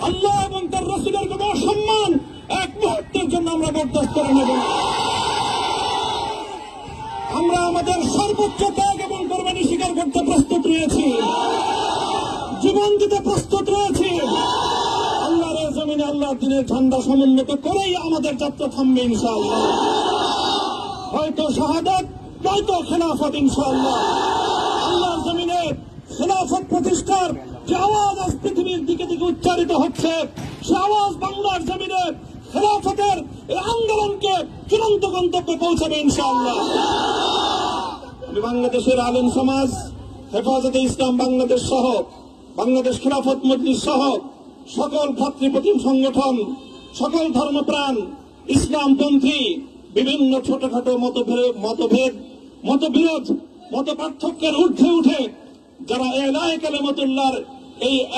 আল্লাহ এবং তার রাসূলের কোন অসম্মান এক মুহূর্তের জন্য আমরা বরদাস্ত করে নেব না। আমরা আমাদের সর্বোচ্চ ত্যাগ এবং কোরবানি স্বীকার করতে প্রস্তুত রয়েছি, জীবন দিতে প্রস্তুত রয়েছি। আল্লাহর জমিনে আল্লাহর দিনের ঝান্ডা সমুন্নত করেই আমাদের যাত্রা থামবে ইনশাআল্লাহ। হয়তো শাহাদাত, নয়তো খেলাফত ইনশাআল্লাহ। আল্লাহর জমিনে খেলাফত প্রতিষ্ঠার যে আওয়াজ আজ পৃথিবীর দিকে দিকে উচ্চারিত হচ্ছে, সে আওয়াজ বাংলার জমিনে খেলাফতের এই আন্দোলনকে চূড়ান্ত গন্তব্যে পৌঁছাবে ইনশাআল্লাহ। আমি বাংলাদেশের আলেম সমাজ, হেফাজতে ইসলাম বাংলাদেশ সহ বাংলাদেশ খেলাফত মজলিস সহ সকল ভ্রাতৃপ্রতিম সংগঠন, সকল ধর্মপ্রাণ, ইসলামপন্থী বিভিন্ন ছোটখাটো মতভেদ, মতবিরোধ, মত পার্থক্যের ঊর্ধ্বে উঠে যারা এলায়ে কালেমাতুল্লাহর এই